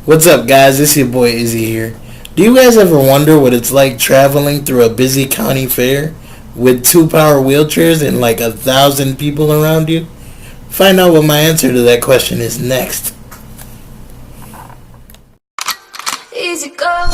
What's up, guys? It's your boy Izzy here. Do you guys ever wonder what it's like traveling through a busy county fair with 2 power wheelchairs and like 1,000 people around you? Find out what my answer to that question is next. Easy go.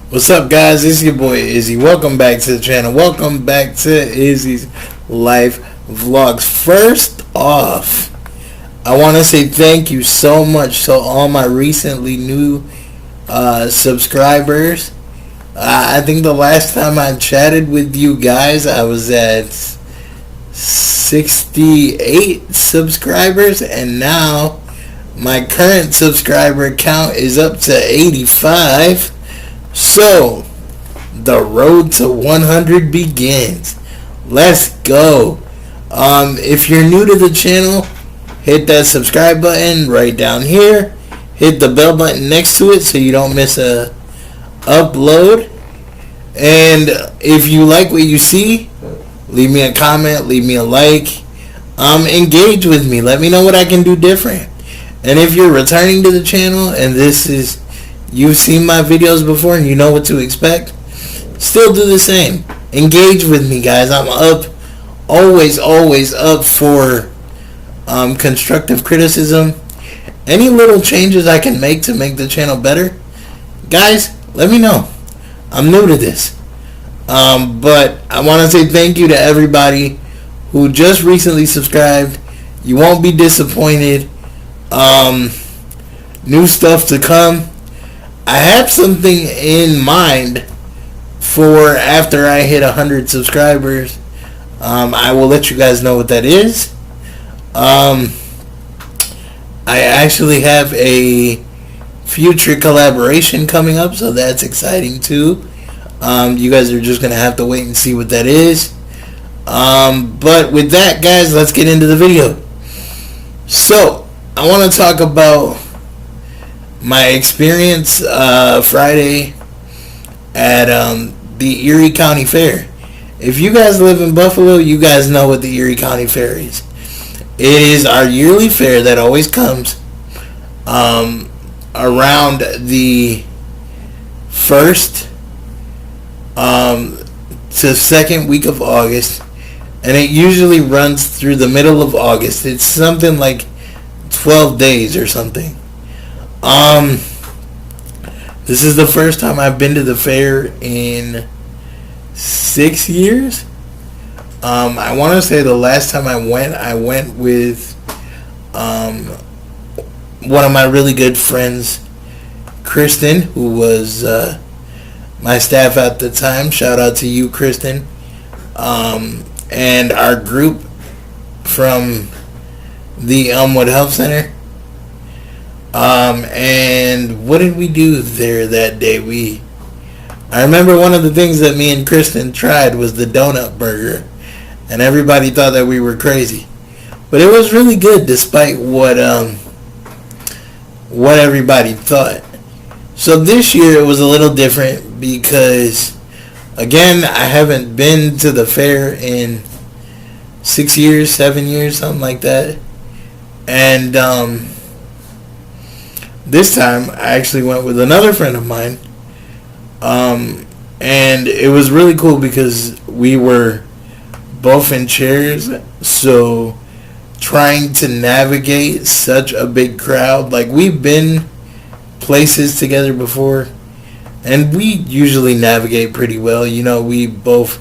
What's up, guys? It's your boy Izzy. Welcome back to the channel. Welcome back to Izzy's Life Vlogs. First off, I want to say thank you so much to all my recently new subscribers. I think the last time I chatted with you guys, I was at 68 subscribers, and now my current subscriber count is up to 85. So, the road to 100 begins. Let's go. If you're new to the channel, hit that subscribe button right down here. Hit the bell button next to it so you don't miss a upload. And if you like what you see, leave me a comment, leave me a like. Engage with me. Let me know what I can do different. And if you're returning to the channel and you've seen my videos before and you know what to expect, still do the same. Engage with me, guys. I'm up, always up for constructive criticism. Any little changes I can make to make the channel better, guys, let me know. I'm new to this. But I want to say thank you to everybody who just recently subscribed. You won't be disappointed. New stuff to come. I have something in mind for after I hit 100 subscribers. I will let you guys know what that is. I actually have a future collaboration coming up, so that's exciting too. You guys are just going to have to wait and see what that is. But with that, guys, let's get into the video. So, I want to talk about my experience Friday at the Erie County Fair. If you guys live in Buffalo, you guys know what the Erie County Fair is. It is our yearly fair that always comes around the first to second week of August, and it usually runs through the middle of August. It's something like 12 days or something. This is the first time I've been to the fair in 6 years. I want to say the last time I went with one of my really good friends, Kristen, who was my staff at the time. Shout out to you, Kristen. And our group from the Elmwood Health Center. And what did we do there that day? I remember one of the things that me and Kristen tried was the donut burger, and everybody thought that we were crazy, but it was really good despite what everybody thought. So this year it was a little different because, again, I haven't been to the fair in 6 years, 7 years, something like that, and this time I actually went with another friend of mine, and it was really cool because we were both in chairs, so trying to navigate such a big crowd, like we've been places together before and we usually navigate pretty well. You know, we both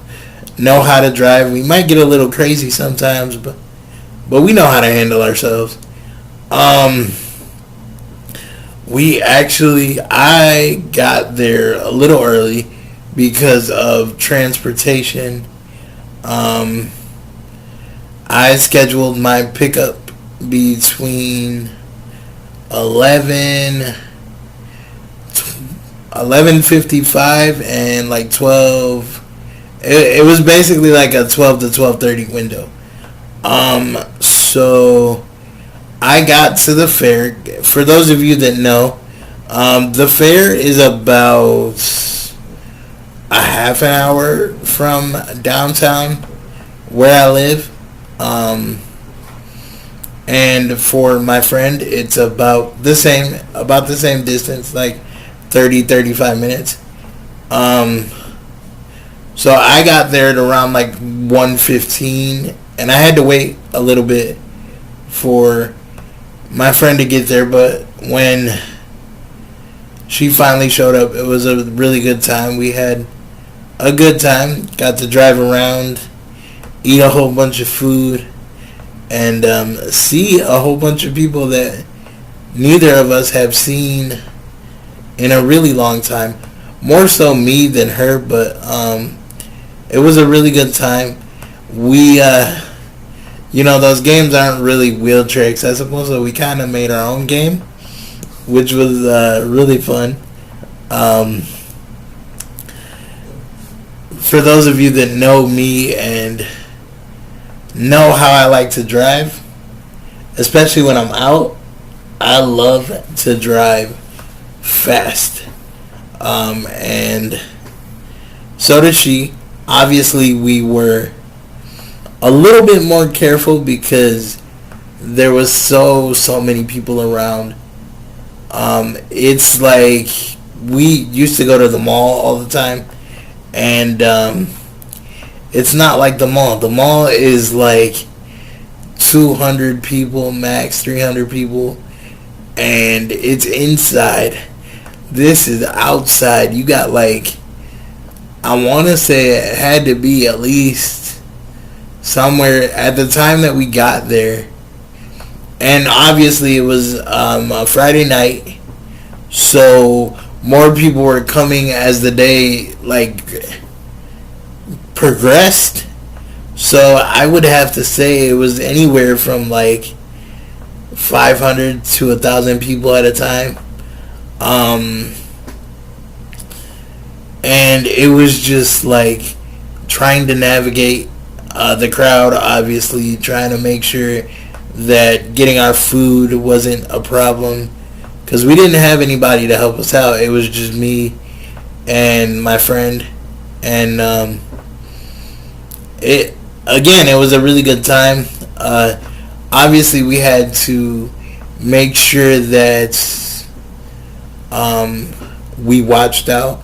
know how to drive. We might get a little crazy sometimes, but we know how to handle ourselves. I got there a little early because of transportation. I scheduled my pickup between 11:55 and like 12. It was basically like a 12 to 12:30 window. So I got to the fair. For those of you that know, the fair is about a half an hour from downtown where I live. And for my friend, it's about the same distance, like 35 minutes. So I got there at around like 1:15, and I had to wait a little bit for my friend to get there, but when she finally showed up, it was a really good time. We had a good time, got to drive around, eat a whole bunch of food, and see a whole bunch of people that neither of us have seen in a really long time. More so me than her, but it was a really good time. We, those games aren't really wheelchair accessible, so we kind of made our own game, which was really fun. For those of you that know me and know how I like to drive, especially when I'm out, I love to drive fast. And so does she. Obviously, we were a little bit more careful because there was so many people around. It's like we used to go to the mall all the time, and it's not like the mall. The mall is like 200 people max, 300 people, and it's inside. This is outside. You got like, I want to say it had to be at least somewhere at the time that we got there. And obviously it was a Friday night, so more people were coming as the day progressed. So I would have to say it was anywhere from like 500 to 1,000 people at a time. And it was just like trying to navigate the crowd, obviously trying to make sure that getting our food wasn't a problem, because we didn't have anybody to help us out. It was just me and my friend, and it was a really good time. Obviously we had to make sure that we watched out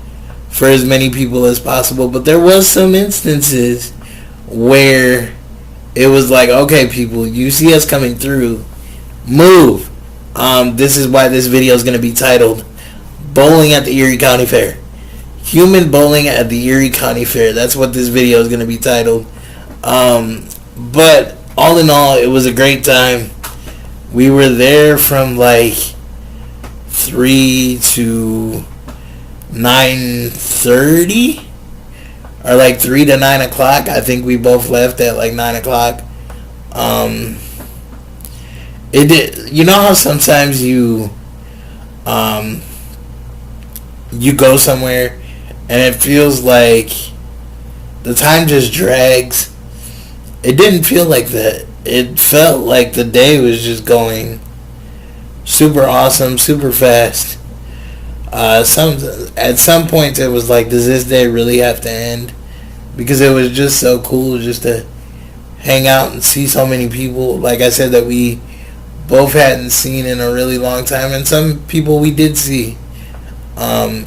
for as many people as possible, but there was some instances where it was like, okay, people, you see us coming through, move. This is why this video is going to be titled Bowling at the Erie County Fair. Human bowling at the Erie County Fair. That's what this video is going to be titled. But all in all, it was a great time. We were there from like 3 to 9:30, or like 3 to 9 o'clock. I think we both left at like 9 o'clock. It did. You know how sometimes you go somewhere and it feels like the time just drags? It didn't feel like that. It felt like the day was just going super awesome, super fast. At some points it was like, does this day really have to end? Because it was just so cool just to hang out and see so many people, like I said, that we both hadn't seen in a really long time, and some people we did see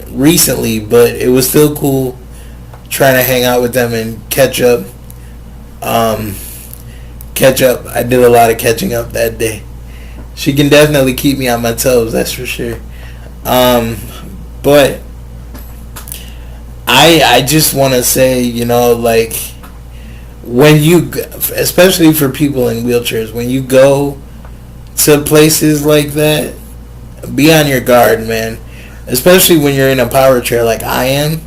recently, but it was still cool trying to hang out with them and catch up. I did a lot of catching up that day. She can definitely keep me on my toes, that's for sure. But I just want to say, like, when you, especially for people in wheelchairs, when you go to places like that, be on your guard, man. Especially when you're in a power chair like I am.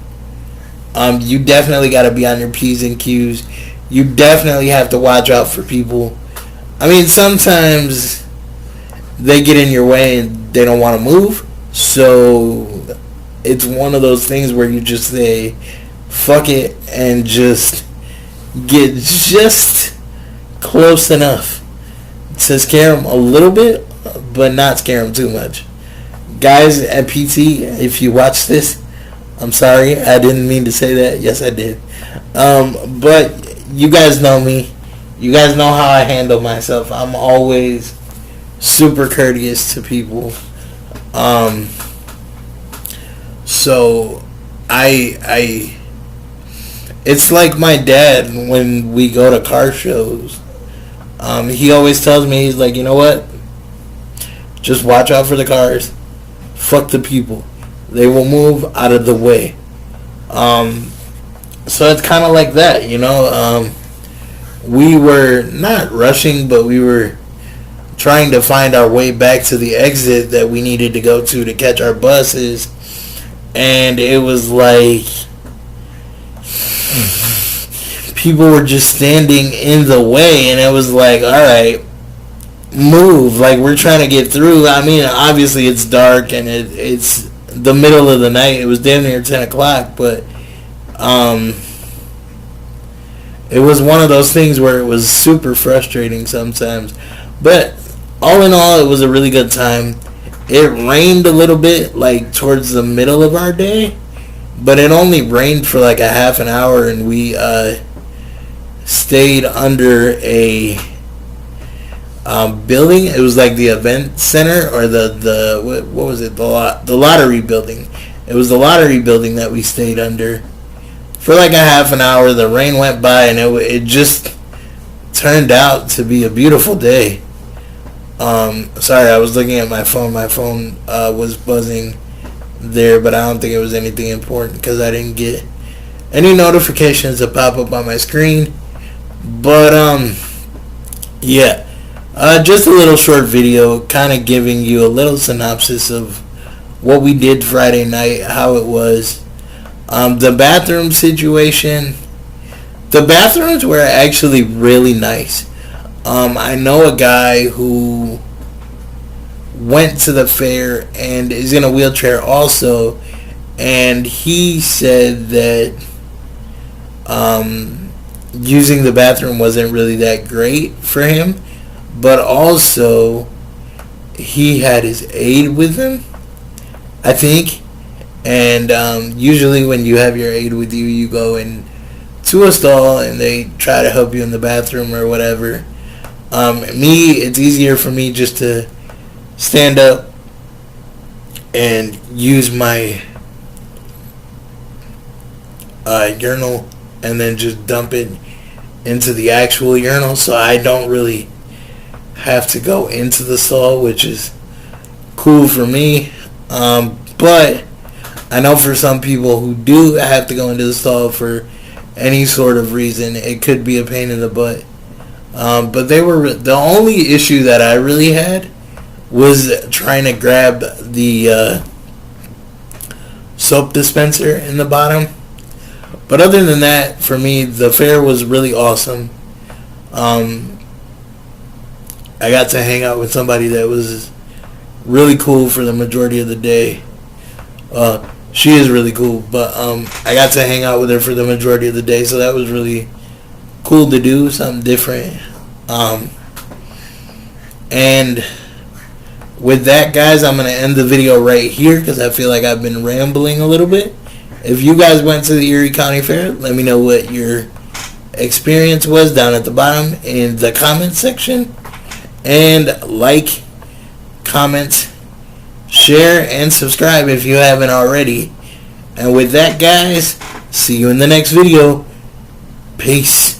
You definitely got to be on your P's and Q's. You definitely have to watch out for people. I mean, sometimes they get in your way and they don't want to move. So it's one of those things where you just say, fuck it, and just get just close enough to scare them a little bit, but not scare them too much. Guys at PT, if you watch this, I'm sorry, I didn't mean to say that. Yes, I did. But you guys know me. You guys know how I handle myself. I'm always super courteous to people. So I it's like my dad when we go to car shows. He always tells me, he's like, you know what? Just watch out for the cars. Fuck the people. They will move out of the way. So it's kind of like that, you know. We were not rushing, but we were trying to find our way back to the exit that we needed to go to catch our buses. And it was like people were just standing in the way, and it was like, all right, move. Like, we're trying to get through. I mean, obviously it's dark and it's the middle of the night. It was damn near 10 o'clock, but it was one of those things where it was super frustrating sometimes. But all in all, it was a really good time. It rained a little bit, like, towards the middle of our day, but it only rained for like a half an hour, and we stayed under a building. It was like the event center, or the what was it? The lottery building. It was the lottery building that we stayed under for like a half an hour. The rain went by, and it just turned out to be a beautiful day. Sorry, I was looking at my phone. My phone was buzzing there, but I don't think it was anything important because I didn't get any notifications that pop up on my screen. But yeah, just a little short video, kind of giving you a little synopsis of what we did Friday night, how it was. The bathroom situation. The bathrooms were actually really nice. I know a guy who went to the fair and is in a wheelchair also, and he said that using the bathroom wasn't really that great for him, but also he had his aide with him, I think, and usually when you have your aide with you, you go into a stall and they try to help you in the bathroom or whatever. It's easier for me just to stand up and use my urinal and then just dump it into the actual urinal, so I don't really have to go into the stall, which is cool for me. But I know for some people who do have to go into the stall for any sort of reason, it could be a pain in the butt. But they were the only issue that I really had was trying to grab the soap dispenser in the bottom. But other than that, for me, the fair was really awesome. I got to hang out with somebody that was really cool for the majority of the day. She is really cool, but I got to hang out with her for the majority of the day, so that was really cool to do, something different. And with that, guys, I'm going to end the video right here because I feel like I've been rambling a little bit. If you guys went to the Erie County Fair, let me know what your experience was down at the bottom in the comment section. And like, comment, share, and subscribe if you haven't already. And with that, guys, see you in the next video. Peace.